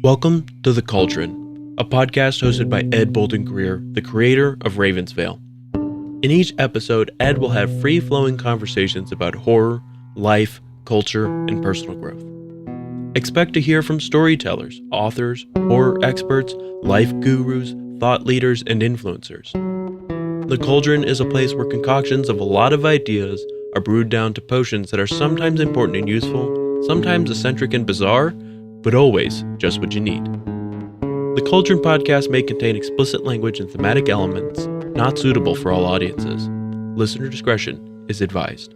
Welcome to The Cauldron, a podcast hosted by Ed Bolden-Greer, the creator of Ravens Vail. In each episode, Ed will have free-flowing conversations about horror, life, culture, and personal growth. Expect to hear from storytellers, authors, horror experts, life gurus, thought leaders, and influencers. The Cauldron is a place where concoctions of a lot of ideas are brewed down to potions that are sometimes important and useful, sometimes eccentric and bizarre, but always just what you need. The Cauldron Podcast may contain explicit language and thematic elements not suitable for all audiences. Listener discretion is advised.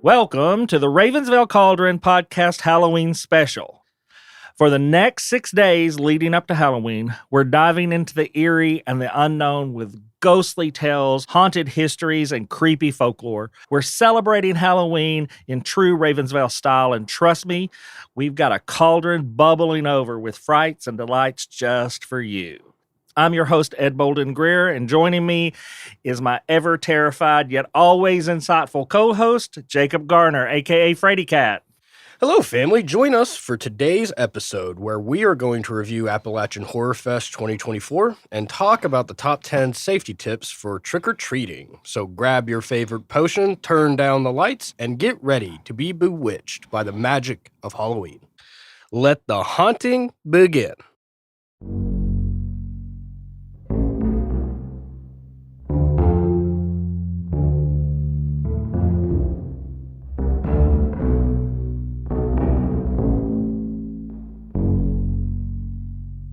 Welcome to the Ravens Vail Cauldron Podcast Halloween Special. For the next 6 days leading up to Halloween, we're diving into the eerie and the unknown with ghostly tales, haunted histories, and creepy folklore. We're celebrating Halloween in true Ravens Vail style, and trust me, we've got a cauldron bubbling over with frights and delights just for you. I'm your host, Ed Bolden-Greer, and joining me is my ever-terrified yet always insightful co-host, Jacob Garner, a.k.a. Freddy Cat. Hello, family. Join us for today's episode where we are going to review Appalachian Horror Fest 2024 and talk about the top 10 safety tips for trick-or-treating. So grab your favorite potion, turn down the lights, and get ready to be bewitched by the magic of Halloween. Let the haunting begin.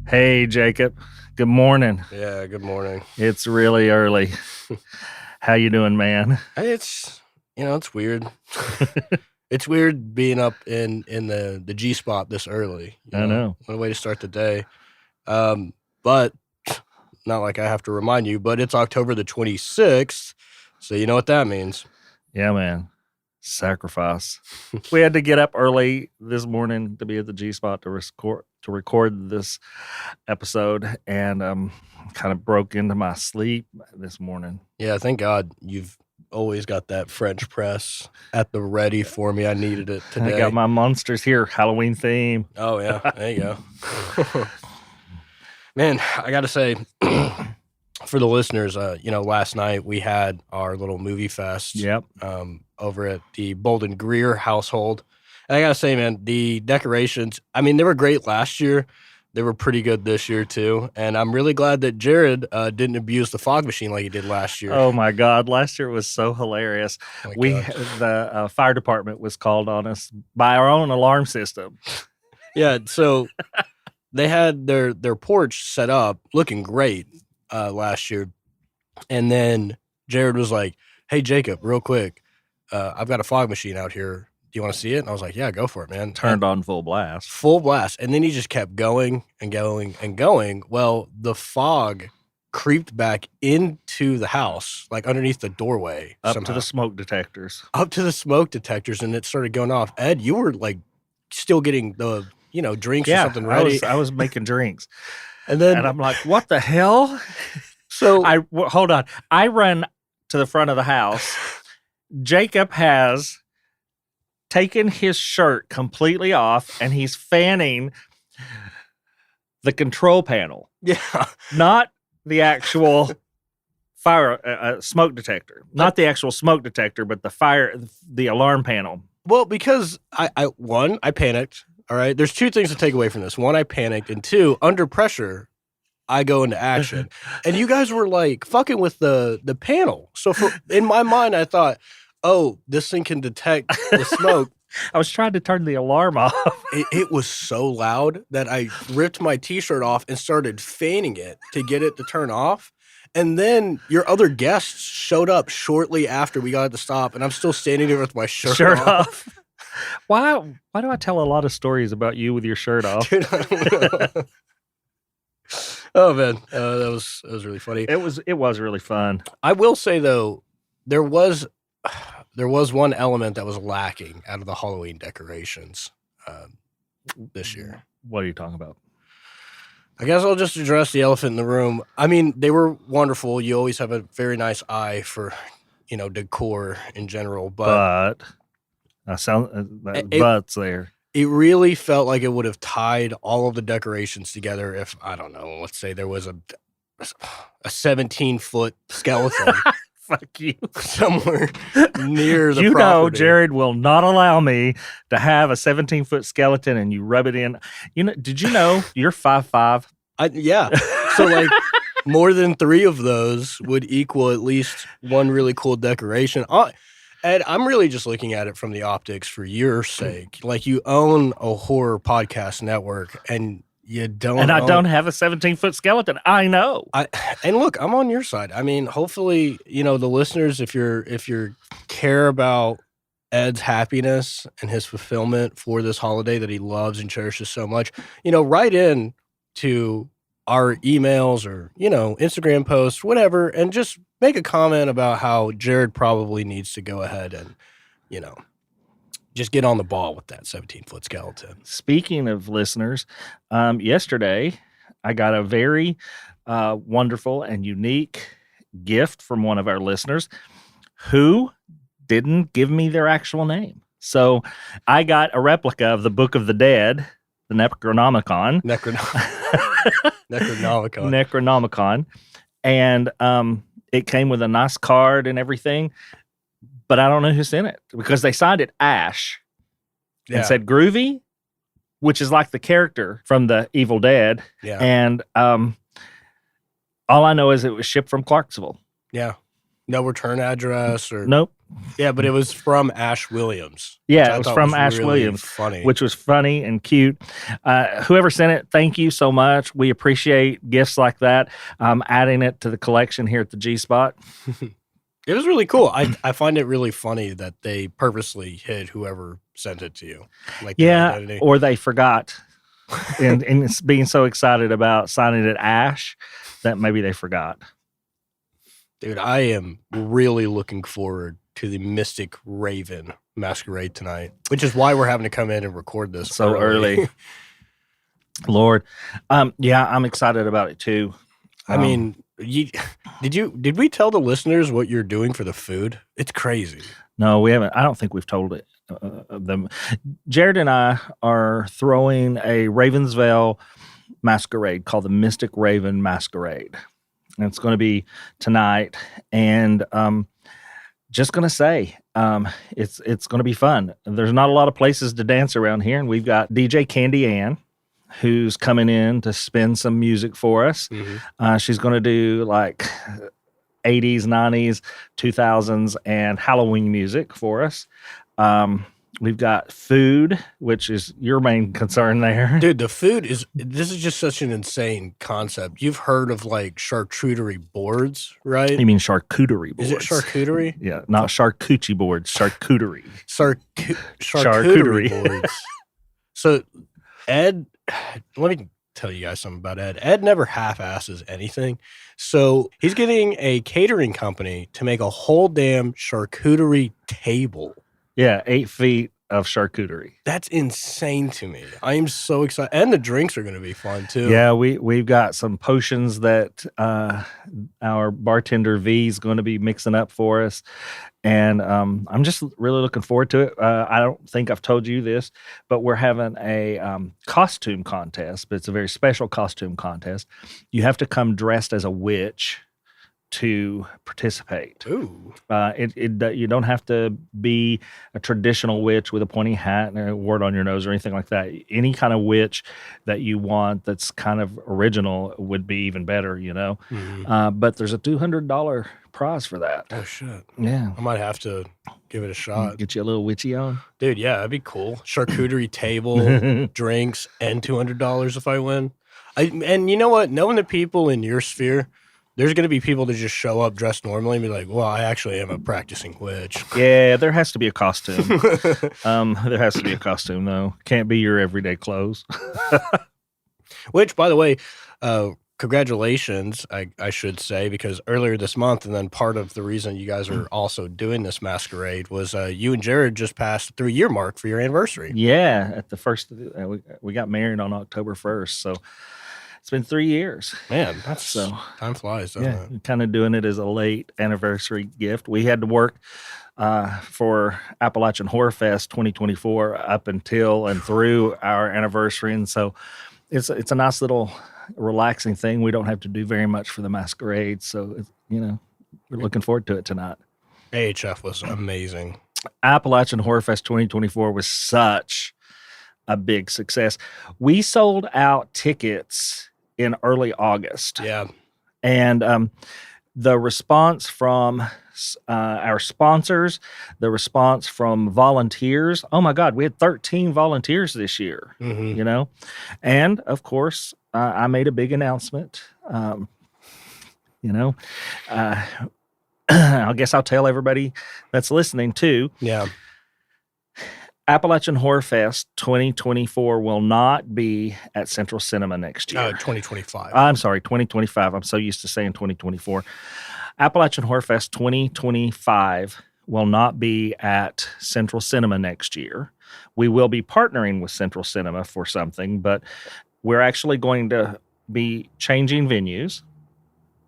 Hey, Jacob. Good morning. Yeah, good morning. It's really early. How you doing, man? It's weird. It's weird being up in the G spot this early. I know. What a way to start the day. But not like I have to remind you, but it's October the 26th, so you know what that means. Yeah, man. Sacrifice. We had to get up early this morning to be at the G spot to record this episode, and kind of broke into my sleep this morning. Yeah, thank God you've always got that French press at the ready for me. I needed it today. I got my monsters here, Halloween theme. Oh yeah, there you go. Man, I gotta say, for the listeners, last night we had our little movie fest. Yep. Over at the Bolden-Greer household. And I gotta say, man, the decorations, I mean, they were great last year. They were pretty good this year, too. And I'm really glad that Jared didn't abuse the fog machine like he did last year. Oh, my God. Last year was so hilarious. The fire department was called on us by our own alarm system. Yeah, so they had their porch set up looking great last year. And then Jared was like, hey, Jacob, real quick, I've got a fog machine out here. Do you want to see it? And I was like, yeah, go for it, man. Turned on full blast. Full blast. And then he just kept going and going and going. Well, the fog creeped back into the house, like underneath the doorway. Up somehow. to the smoke detectors. Up to the smoke detectors, and it started going off. Ed, you were like still getting the, drinks or something ready. I was making drinks. And I'm like, what the hell? So hold on. I run to the front of the house. Jacob has taken his shirt completely off, and he's fanning the control panel. Yeah. Not the actual fire smoke detector. Not the actual smoke detector, but the alarm panel. Well, because I panicked. All right. There's two things to take away from this. One, I panicked, and two, under pressure, I go into action. And you guys were like fucking with the panel. So in my mind, I thought, oh, this thing can detect the smoke. I was trying to turn the alarm off. It was so loud that I ripped my T-shirt off and started fanning it to get it to turn off. And then your other guests showed up shortly after we got to stop, and I'm still standing there with my shirt off. Why do I tell a lot of stories about you with your shirt off? Dude, I don't know. Oh man, that was really funny. It was really fun. I will say though, there was one element that was lacking out of the Halloween decorations this year. What are you talking about? I guess I'll just address the elephant in the room. I mean, they were wonderful. You always have a very nice eye for, decor in general. But Butts there. It really felt like it would have tied all of the decorations together if, I don't know, let's say there was a 17-foot skeleton. Fuck you. Somewhere near the property. You know, Jared will not allow me to have a 17-foot skeleton and you rub it in. You know, did you know you're 5'5"? Yeah. So, like, more than 3 of those would equal at least one really cool decoration. Ed, I'm really just looking at it from the optics for your sake. Like, you own a horror podcast network and you don't. And I don't have a 17-foot skeleton. I know. And look, I'm on your side. I mean, hopefully, you know, the listeners, if you care about Ed's happiness and his fulfillment for this holiday that he loves and cherishes so much, you know, write in to our emails or, you know, Instagram posts, whatever, and just make a comment about how Jared probably needs to go ahead and, you know, just get on the ball with that 17-foot skeleton. Speaking of listeners, yesterday I got a very wonderful and unique gift from one of our listeners who didn't give me their actual name. So I got a replica of the Book of the Dead, the Necronomicon. Necronomicon. And it came with a nice card and everything. But I don't know who's in it because they signed it Ash and said Groovy, which is like the character from the Evil Dead. Yeah. And all I know is it was shipped from Clarksville. Yeah. No return address or nope. Yeah, but it was from Ash Williams. Yeah, it was from Ash really Williams, funny. Which was funny and cute. Whoever sent it, thank you so much. We appreciate gifts like that. Adding it to the collection here at the G-Spot. It was really cool. I find it really funny that they purposely hid whoever sent it to you. Like, yeah, or they forgot. and being so excited about signing it Ash that maybe they forgot. Dude, I am really looking forward to the Mystic Raven masquerade tonight, which is why we're having to come in and record this so early. Lord. Yeah, I'm excited about it too. I mean, did we tell the listeners what you're doing for the food? It's crazy. No, we haven't. I don't think we've told it them. Jared and I are throwing a Ravens Vail masquerade called the Mystic Raven Masquerade. And it's going to be tonight. And just going to say, it's going to be fun. There's not a lot of places to dance around here. And we've got DJ Candy Ann, who's coming in to spin some music for us. Mm-hmm. She's going to do like 80s, 90s, 2000s, and Halloween music for us. We've got food, which is your main concern there. Dude, this is just such an insane concept. You've heard of like charcuterie boards, right? You mean charcuterie boards? Is it charcuterie? Yeah, not charcuterie boards, charcuterie. Charcuterie boards. So Ed, let me tell you guys something about Ed. Ed never half-asses anything. So he's getting a catering company to make a whole damn charcuterie table. Yeah, 8 feet of charcuterie. That's insane to me. I am so excited. And the drinks are going to be fun, too. Yeah, we've got some potions that our bartender V is going to be mixing up for us. And I'm just really looking forward to it. I don't think I've told you this, but we're having a costume contest, but it's a very special costume contest. You have to come dressed as a witch to participate. Ooh. You don't have to be a traditional witch with a pointy hat and a wart on your nose or anything like that. Any kind of witch that you want that's kind of original would be even better, you know. Mm-hmm. But there's a $200 prize for that. Oh, shit. Yeah. I might have to give it a shot. Get you a little witchy on. Dude, yeah, that'd be cool. Charcuterie table, drinks, and $200 if I win. And you know what? Knowing the people in your sphere, there's going to be people that just show up dressed normally and be like, well, I actually am a practicing witch. Yeah, there has to be a costume. There has to be a costume, though. Can't be your everyday clothes. Which, by the way, congratulations, I should say, because earlier this month, and then part of the reason you guys are also doing this masquerade was you and Jared just passed the 3-year mark for your anniversary. Yeah, at the first, we got married on October 1st, so it's been 3 years. Man, time flies, doesn't it? Kind of doing it as a late anniversary gift. We had to work for Appalachian Horror Fest 2024 up until and through our anniversary. And so it's a nice little relaxing thing. We don't have to do very much for the masquerade. So, we're looking forward to it tonight. AHF was amazing. Appalachian Horror Fest 2024 was such a big success. We sold out tickets in early August. Yeah. And the response from our sponsors, the response from volunteers. Oh my God, we had 13 volunteers this year, And of course, I made a big announcement. I guess I'll tell everybody that's listening too. Yeah. Appalachian Horror Fest 2024 will not be at Central Cinema next year. 2025. I'm sorry, 2025. I'm so used to saying 2024. Appalachian Horror Fest 2025 will not be at Central Cinema next year. We will be partnering with Central Cinema for something, but we're actually going to be changing venues.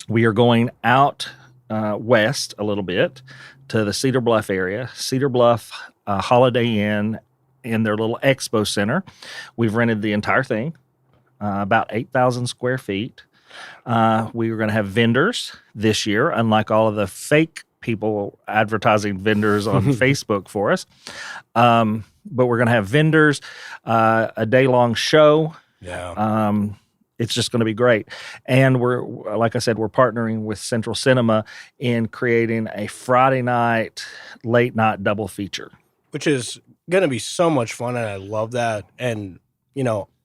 We are going out west a little bit to the Cedar Bluff area. Cedar Bluff Holiday Inn in their little expo center. We've rented the entire thing, about 8,000 square feet. We were going to have vendors this year, unlike all of the fake people advertising vendors on Facebook for us. But we're going to have vendors, a day-long show. Yeah. It's just going to be great. And like I said, we're partnering with Central Cinema in creating a Friday night, late night double feature. Which is going to be so much fun, and I love that. And,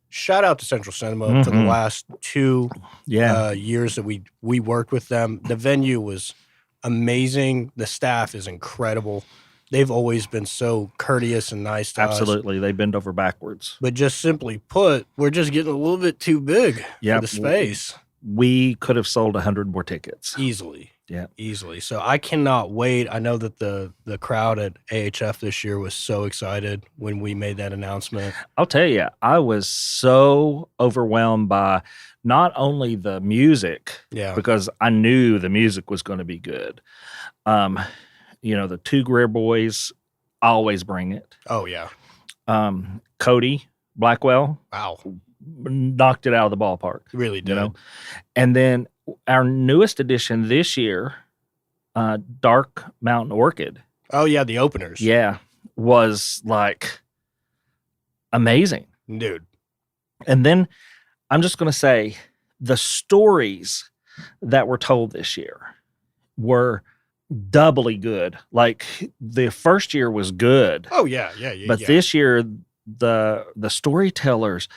shout out to Central Cinema for the last 2 years that we worked with them. The venue was amazing. The staff is incredible. They've always been so courteous and nice to us. Absolutely. They bend over backwards. But just simply put, we're just getting a little bit too big for the space. We could have sold 100 more tickets. Easily. Yeah. Easily. So I cannot wait. I know that the crowd at AHF this year was so excited when we made that announcement. I'll tell you, I was so overwhelmed by not only the music, because I knew the music was going to be good. The two Greer boys always bring it. Oh, yeah. Cody Blackwell. Wow. Knocked it out of the ballpark. Really did. And then our newest addition this year, Dark Mountain Orchid. Oh, yeah, the openers. Yeah, was like amazing. Dude. And then I'm just going to say the stories that were told this year were doubly good. Like the first year was good. Oh, yeah. But this year, the storytellers,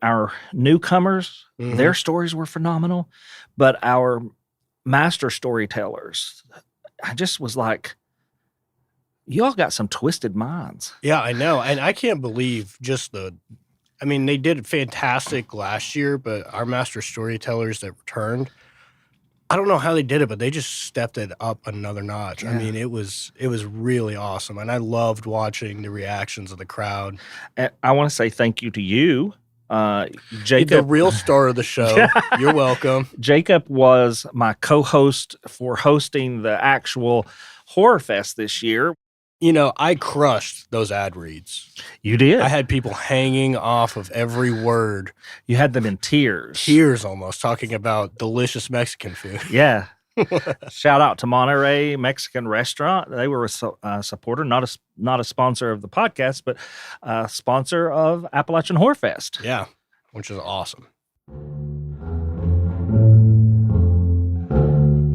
our newcomers, their stories were phenomenal. But our master storytellers, I just was like, y'all got some twisted minds. Yeah, I know. And I can't believe they did fantastic last year, but our master storytellers that returned, I don't know how they did it, but they just stepped it up another notch. Yeah. I mean, it was really awesome. And I loved watching the reactions of the crowd. And I want to say thank you to you, Jacob. The real star of the show. You're welcome. Jacob was my co-host for hosting the actual Horror Fest this year. I crushed those ad reads. You did? I had people hanging off of every word. You had them in tears. Tears almost, talking about delicious Mexican food. Yeah. Shout out to Monterey Mexican Restaurant. They were a supporter, not a sponsor of the podcast, but a sponsor of Appalachian Horror Fest. Yeah, which is awesome.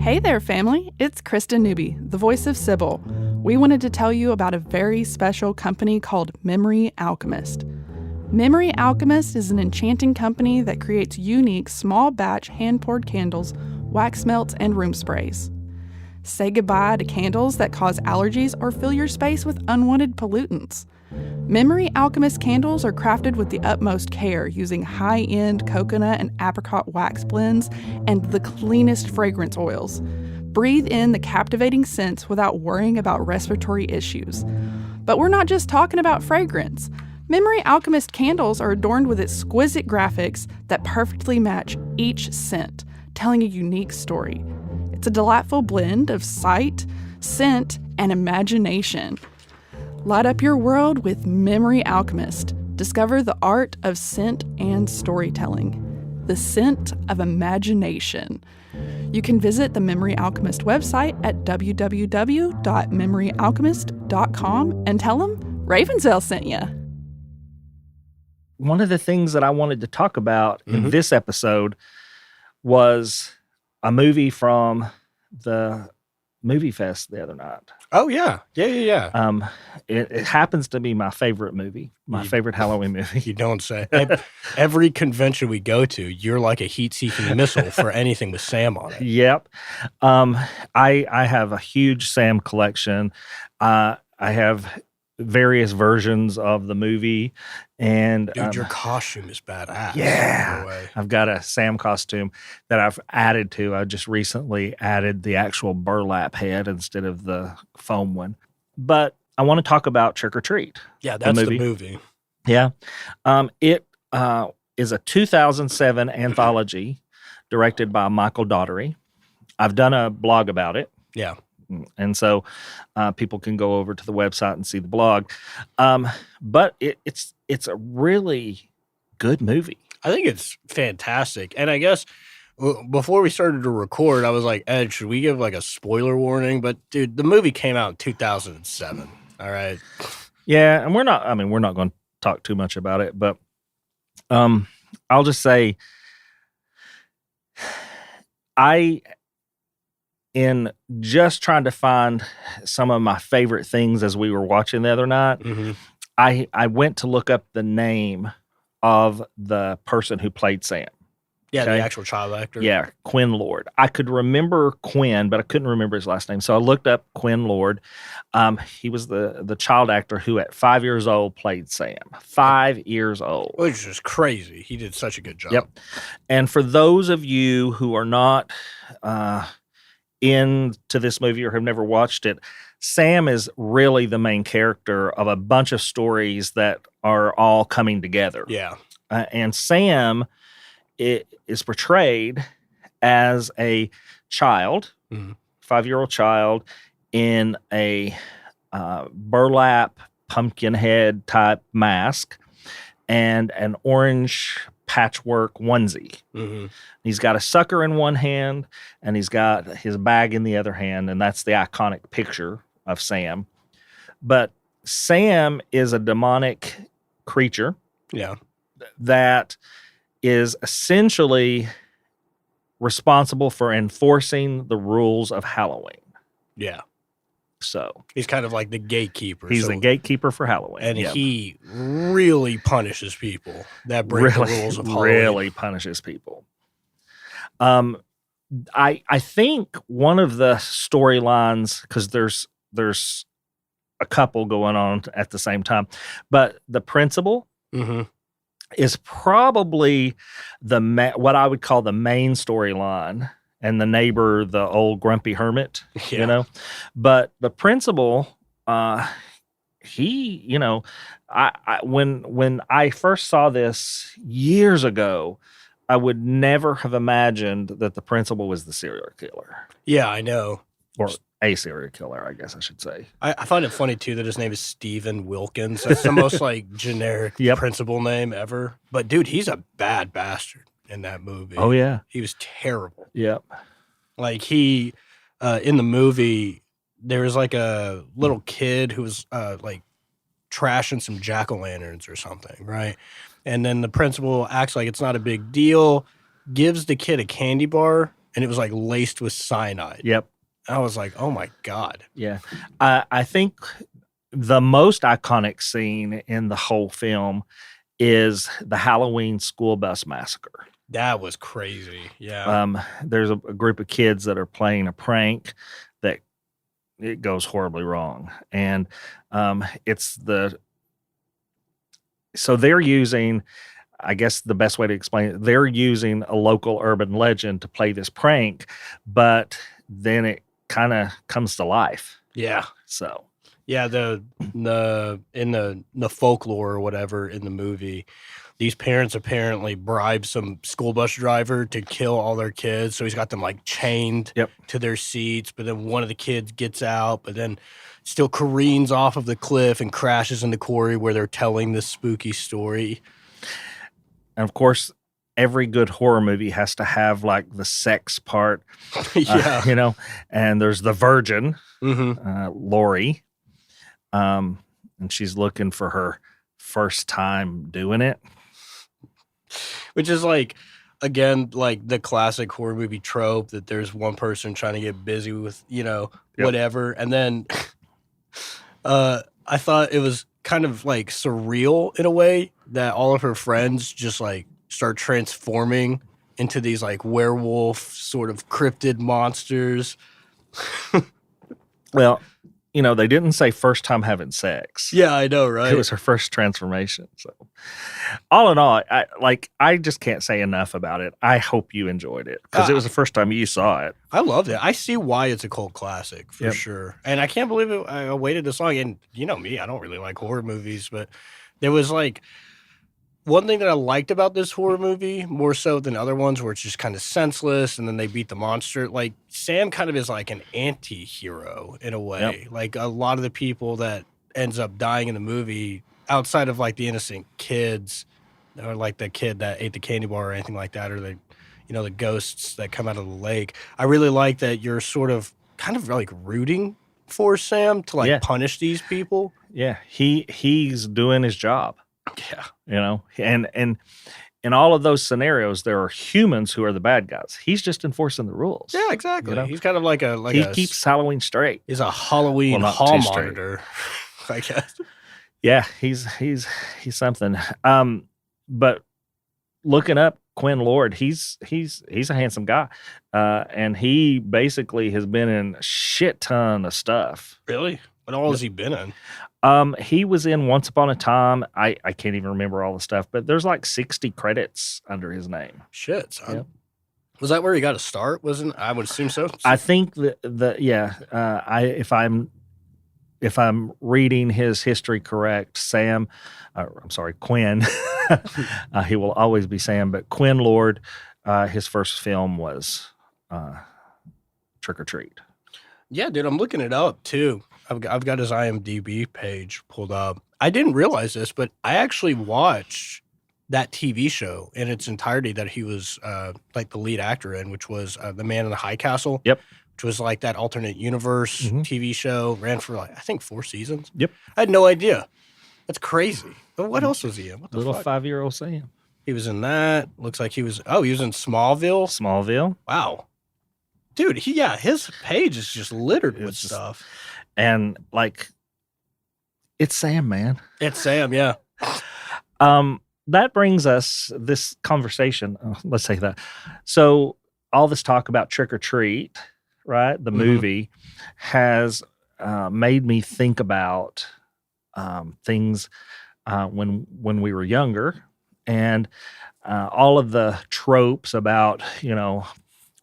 Hey there, family. It's Kristen Newby, the voice of Sybil. We wanted to tell you about a very special company called Memory Alchemist. Memory Alchemist is an enchanting company that creates unique small batch hand-poured candles, wax melts, and room sprays. Say goodbye to candles that cause allergies or fill your space with unwanted pollutants. Memory Alchemist candles are crafted with the utmost care using high-end coconut and apricot wax blends and the cleanest fragrance oils. Breathe in the captivating scents without worrying about respiratory issues. But we're not just talking about fragrance. Memory Alchemist candles are adorned with exquisite graphics that perfectly match each scent, telling a unique story. It's a delightful blend of sight, scent, and imagination. Light up your world with Memory Alchemist. Discover the art of scent and storytelling. The scent of imagination. You can visit the Memory Alchemist website at www.memoryalchemist.com and tell them Ravens Vail sent you. One of the things that I wanted to talk about in this episode was a movie from the movie fest the other night. Oh, yeah. Yeah. It happens to be my favorite movie, my favorite Halloween movie. You don't say. Every convention we go to, you're like a heat-seeking missile for anything with Sam on it. Yep. I have a huge Sam collection. I have various versions of the movie. And dude, your costume is badass. Yeah. By the way. I've got a Sam costume that I've added to. I just recently added the actual burlap head instead of the foam one. But I want to talk about Trick or Treat. Yeah, that's the movie. Yeah. It is a 2007 anthology directed by Michael Daughtery. I've done a blog about it. Yeah. And so people can go over to the website and see the blog. But it's a really good movie. I think it's fantastic. And I guess before we started to record, I was like, Ed, should we give like a spoiler warning? But dude, the movie came out in 2007. All right. Yeah. And we're not going to talk too much about it, but I'll just say in just trying to find some of my favorite things as we were watching the other night, I went to look up the name of the person who played Sam. Yeah, Okay? the actual child actor. Yeah, Quinn Lord. I could remember Quinn, but I couldn't remember his last name. So I looked up Quinn Lord. He was the child actor who at 5 years old played Sam. 5 years old. Which is crazy. He did such a good job. Yep. And for those of you who are not into this movie or have never watched it, Sam is really the main character of a bunch of stories that are all coming together. Yeah. And Sam is portrayed as a child, 5-year-old child, in a burlap pumpkin head type mask and an orange patchwork onesie. He's got a sucker in one hand and he's got his bag in the other hand, and that's the iconic picture of Sam. But Sam is a demonic creature that is essentially responsible for enforcing the rules of Halloween. Yeah. So he's kind of like the gatekeeper. He's the gatekeeper for Halloween. And he really punishes people that break the rules of Halloween. Really punishes people. I think one of the storylines, because there's a couple going on at the same time, but the principal is probably what I would call the main storyline, and the neighbor, the old grumpy hermit, you know. But the principal, he, you know, when I first saw this years ago, I would never have imagined that the principal was the serial killer. Yeah, I know. Or a serial killer, I guess I should say. I find it funny, too, that his name is Stephen Wilkins. That's the most, like, generic principal name ever. But, dude, he's a bad bastard in that movie. Oh, yeah. He was terrible. Yep. Like, he, in the movie, there was, like, a little kid who was, like, trashing some jack-o'-lanterns or something, right? And then the principal acts like it's not a big deal, gives the kid a candy bar, and it was, like, laced with cyanide. Yep. I was like, oh, my God. Yeah. I think the most iconic scene in the whole film is the Halloween school bus massacre. That was crazy. Yeah. There's a group of kids that are playing a prank that it goes horribly wrong. And so they're using, I guess the best way to explain it, they're using a local urban legend to play this prank, but then it kind of comes to life. Yeah. So yeah, the folklore or whatever in the movie, these parents apparently bribed some school bus driver to kill all their kids. So he's got them like chained to their seats. But then one of the kids gets out, but then still careens off of the cliff and crashes in the quarry where they're telling this spooky story. And of course, every good horror movie has to have like the sex part, and there's the virgin, Lori, and she's looking for her first time doing it. Which is like, again, like the classic horror movie trope that there's one person trying to get busy with, whatever. And then I thought it was kind of like surreal in a way that all of her friends just like start transforming into these like werewolf sort of cryptid monsters. Well, they didn't say first time having sex. Yeah, I know, right? It was her first transformation. So, all in all, I just can't say enough about it. I hope you enjoyed it because it was the first time you saw it. I loved it. I see why it's a cult classic for sure. And I can't believe it. I waited this long. And you know me, I don't really like horror movies, but there was like one thing that I liked about this horror movie, more so than other ones where it's just kind of senseless and then they beat the monster. Like, Sam kind of is like an anti-hero in a way. Yep. Like, a lot of the people that ends up dying in the movie, outside of like the innocent kids, or like the kid that ate the candy bar or anything like that, or the, the ghosts that come out of the lake. I really like that you're sort of kind of like rooting for Sam to like punish these people. Yeah, he's doing his job. Yeah. And in all of those scenarios, there are humans who are the bad guys. He's just enforcing the rules. Yeah, exactly. He's kind of like he keeps Halloween straight. He's a Halloween hall monitor, I guess. Yeah, he's something. But looking up Quinn Lord, he's a handsome guy, and he basically has been in a shit ton of stuff. Really? What all has he been in? He was in Once Upon a Time. I can't even remember all the stuff, but there's like 60 credits under his name. Shit, son. Yep. Was that where he got to start? I would assume so. I think if I'm reading his history correct, Quinn, he will always be Sam, but Quinn Lord, his first film was Trick or Treat. Yeah, dude, I'm looking it up too. I've got his IMDb page pulled up. I didn't realize this, but I actually watched that TV show in its entirety that he was like the lead actor in, which was The Man in the High Castle. Yep. Which was like that alternate universe TV show. Ran for like, I think 4 seasons. Yep. I had no idea. That's crazy. But what else was he in? What the Little fuck? 5-year-old Sam. He was in that. Looks like he was in Smallville. Smallville. Wow. Dude, his page is just littered with stuff. And like, it's Sam, man. It's Sam, yeah. That brings us this conversation. Let's say that. So all this talk about Trick or Treat, right? The movie has made me think about things when we were younger, and all of the tropes about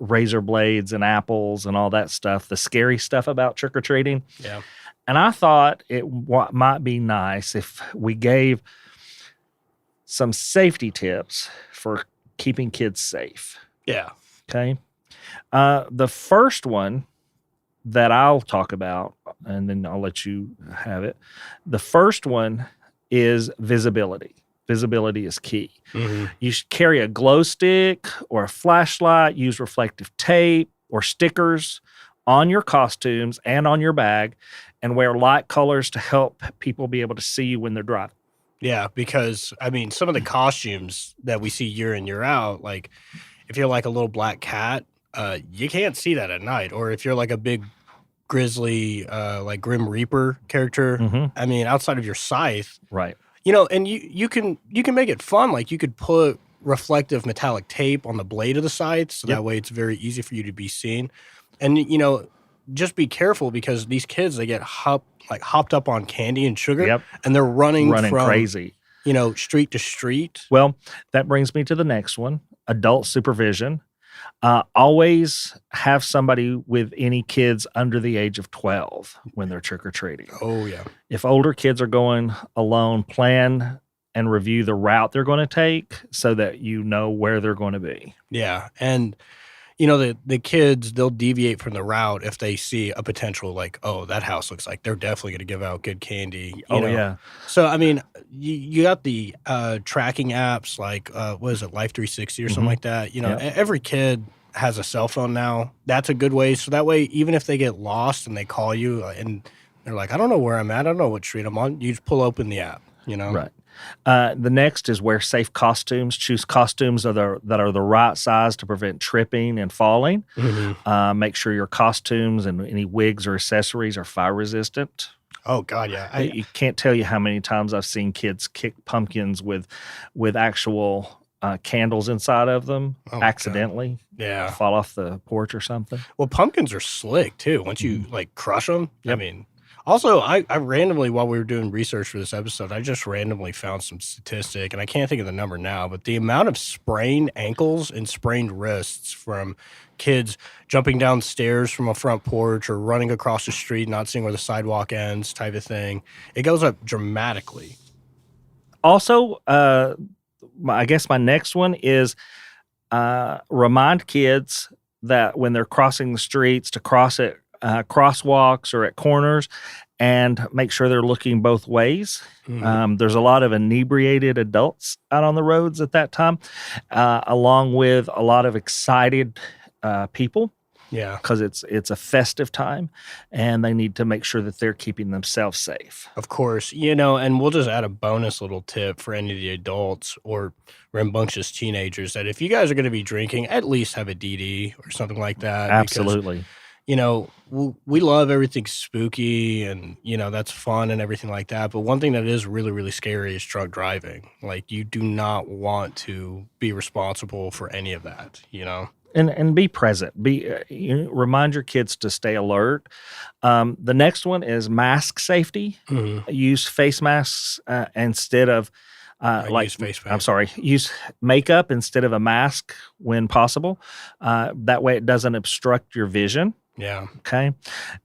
razor blades and apples and all that stuff, the scary stuff about trick-or-treating. Yeah. And I thought it might be nice if we gave some safety tips for keeping kids safe. Yeah. Okay. The first one that I'll talk about, and then I'll let you have it. The first one is visibility. Visibility is key. Mm-hmm. You should carry a glow stick or a flashlight, use reflective tape or stickers on your costumes and on your bag, and wear light colors to help people be able to see you when they're driving. Yeah, because, I mean, some of the costumes that we see year in, year out, like if you're like a little black cat, you can't see that at night. Or if you're like a big grizzly, like Grim Reaper character, I mean, outside of your scythe. Right. And you can make it fun. Like you could put reflective metallic tape on the blade of the scythe, so that way it's very easy for you to be seen. And just be careful because these kids, they get hopped up on candy and sugar, and they're running from, crazy, street to street. Well, that brings me to the next one: adult supervision. Always have somebody with any kids under the age of 12 when they're trick-or-treating. Oh, yeah. If older kids are going alone, plan and review the route they're going to take so that you know where they're going to be. Yeah. And, you know, the kids, they'll deviate from the route if they see a potential like, oh, that house looks like they're definitely going to give out good candy. You know? Yeah. So, I mean, you got the tracking apps like, what is it, Life 360 or something like that? You know, every kid has a cell phone now. That's a good way. So that way, even if they get lost and they call you and they're like, I don't know where I'm at, I don't know what street I'm on, you just pull open the app, you know? Right. The next is wear safe costumes. Choose costumes that are the right size to prevent tripping and falling. Make sure your costumes and any wigs or accessories are fire resistant. Oh, God, yeah. You can't tell you how many times I've seen kids kick pumpkins with actual candles inside of them accidentally. Yeah. Fall off the porch or something. Well, pumpkins are slick, too. Once you, like, crush them, I mean... Also, I randomly, while we were doing research for this episode, I just randomly found some statistic, and I can't think of the number now, but the amount of sprained ankles and sprained wrists from kids jumping down stairs from a front porch or running across the street, not seeing where the sidewalk ends type of thing, it goes up dramatically. Also, I guess my next one is remind kids that when they're crossing the streets to cross it, crosswalks or at corners, and make sure they're looking both ways. There's a lot of inebriated adults out on the roads at that time, along with a lot of excited people. Yeah, because it's a festive time, and they need to make sure that they're keeping themselves safe. Of course, you know, and we'll just add a bonus little tip for any of the adults or rambunctious teenagers that if you guys are going to be drinking, at least have a DD or something like that. Absolutely. Because, you know, we love everything spooky and, you know, that's fun and everything like that. But one thing that is really, really scary is drunk driving. Like, you do not want to be responsible for any of that, you know? And be present. Remind your kids to stay alert. The next one is mask safety. Use face masks instead of use face mask. Use makeup instead of a mask when possible. That way it doesn't obstruct your vision. Yeah. Okay.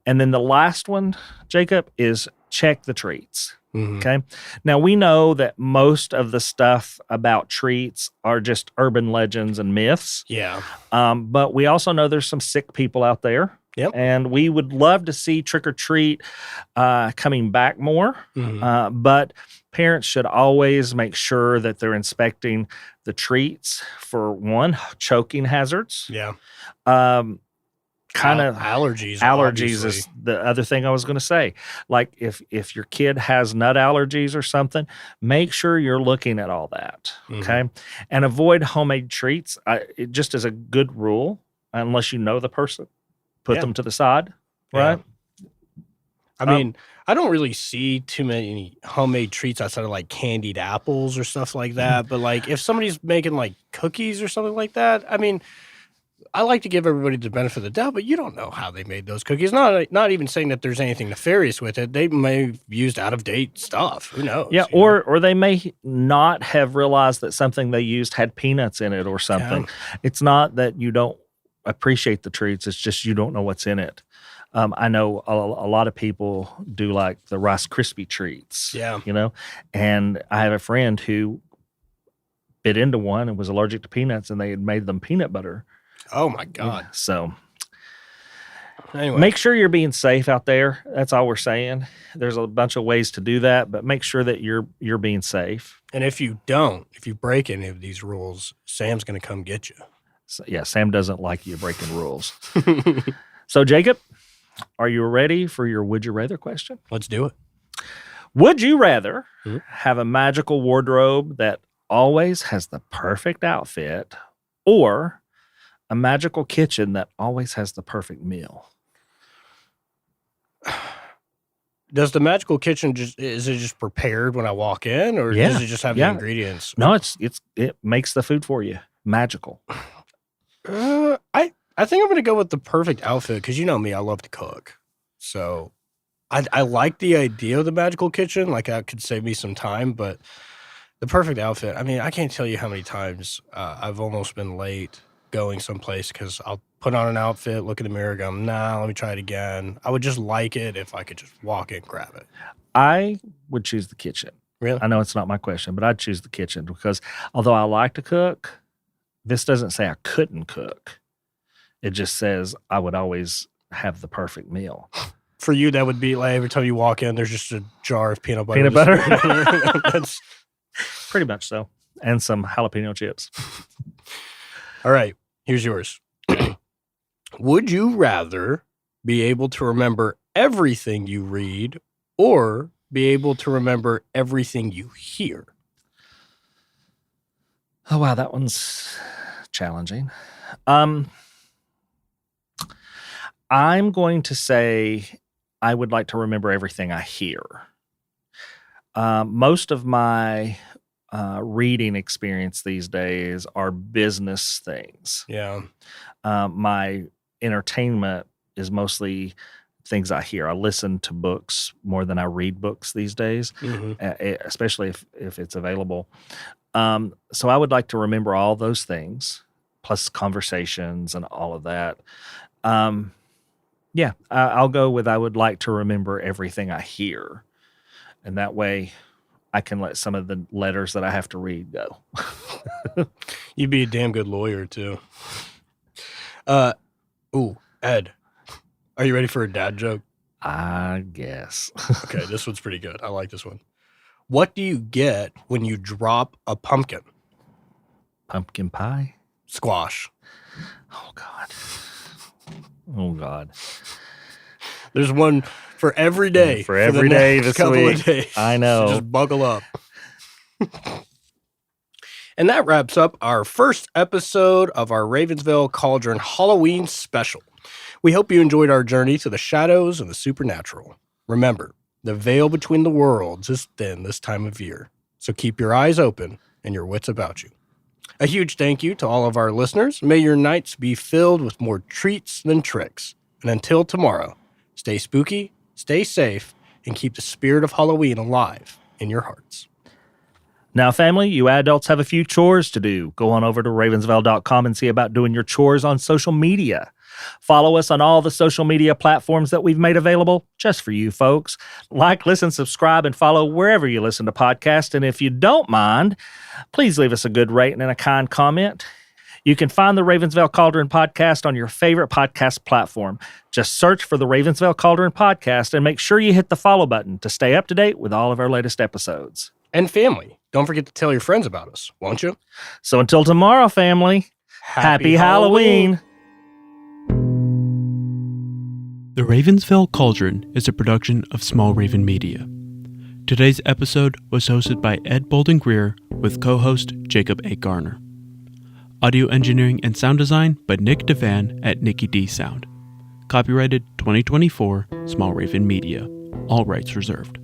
And then the last one, Jacob, is check the treats. Okay. Now, we know that most of the stuff about treats are just urban legends and myths. Yeah. But we also know there's some sick people out there. Yep. And we would love to see trick or treat coming back more. But parents should always make sure that they're inspecting the treats for, one, choking hazards. Yeah. Kind of allergies. Allergies is the other thing I was going to say. Like if your kid has nut allergies or something, make sure you're looking at all that. Okay. And avoid homemade treats. It just as a good rule, unless you know the person, put them to the side. Right. Yeah. I mean, I don't really see too many homemade treats outside of like candied apples or stuff like that. But like if somebody's making like cookies or something like that, I mean, I like to give everybody the benefit of the doubt, but you don't know how they made those cookies. Not even saying that there's anything nefarious with it. They may have used out-of-date stuff. Who knows? Yeah, or they may not have realized that something they used had peanuts in it or something. Yeah. It's not that you don't appreciate the treats. It's just you don't know what's in it. I know a lot of people do like the Rice Krispie treats. Yeah. You know, and I have a friend who bit into one and was allergic to peanuts, and they had made them peanut butter. Oh, my God. Yeah, so anyway, make sure you're being safe out there. That's all we're saying. There's a bunch of ways to do that, but make sure that you're being safe. And if you break any of these rules, Sam's going to come get you. So, yeah, Sam doesn't like you breaking rules. So, Jacob, are you ready for your Would You Rather question? Let's do it. Would you rather have a magical wardrobe that always has the perfect outfit, or a magical kitchen that always has the perfect meal? Does the magical kitchen is it just prepared when I walk in, or does it just have the ingredients? No, it makes the food for you magical. I think I'm going to go with the perfect outfit because you know me, I love to cook. So I like the idea of the magical kitchen. Like, that could save me some time, but the perfect outfit, I mean, I can't tell you how many times I've almost been late going someplace because I'll put on an outfit, look in the mirror, go, nah, let me try it again. I would just like it if I could just walk in, grab it. I would choose the kitchen. Really? I know it's not my question, but I'd choose the kitchen because although I like to cook, this doesn't say I couldn't cook. It just says I would always have the perfect meal. For you, that would be like every time you walk in, there's just a jar of peanut butter. Peanut butter? That's Pretty much so. And some jalapeno chips. all right. Here's yours. Would you rather be able to remember everything you read or be able to remember everything you hear? Oh, wow. That one's challenging. I'm going to say I would like to remember everything I hear. Most of my reading experience these days are business things. Yeah. My entertainment is mostly things I hear. I listen to books more than I read books these days, especially if it's available. So I would like to remember all those things, plus conversations and all of that. Yeah, I'll go with I would like to remember everything I hear. And that way I can let some of the letters that I have to read go. You'd be a damn good lawyer, too. Ed, are you ready for a dad joke? I guess. Okay, this one's pretty good. I like this one. What do you get when you drop a pumpkin? Pumpkin pie? Squash. Oh, God. Oh, God. There's one for every day. For every day this couple week. Of days. I know. So just buckle up. And that wraps up our first episode of our Ravens Vail Cauldron Halloween special. We hope you enjoyed our journey to the shadows and the supernatural. Remember, the veil between the worlds is thin this time of year, so keep your eyes open and your wits about you. A huge thank you to all of our listeners. May your nights be filled with more treats than tricks. And until tomorrow, stay spooky, stay safe, and keep the spirit of Halloween alive in your hearts. Now, family, you adults have a few chores to do. Go on over to ravensvail.com and see about doing your chores on social media. Follow us on all the social media platforms that we've made available just for you folks. Like, listen, subscribe, and follow wherever you listen to podcasts. And if you don't mind, please leave us a good rating and a kind comment. You can find the Ravens Vail Cauldron Podcast on your favorite podcast platform. Just search for the Ravens Vail Cauldron Podcast and make sure you hit the follow button to stay up to date with all of our latest episodes. And family, don't forget to tell your friends about us, won't you? So until tomorrow, family, happy Halloween. The Ravens Vail Cauldron is a production of Small Raven Media. Today's episode was hosted by Ed Bolden-Greer with co-host Jacob Garner. Audio engineering and sound design by Nick Devan at Nicky D Sound. Copyrighted 2024, Small Raven Media. All rights reserved.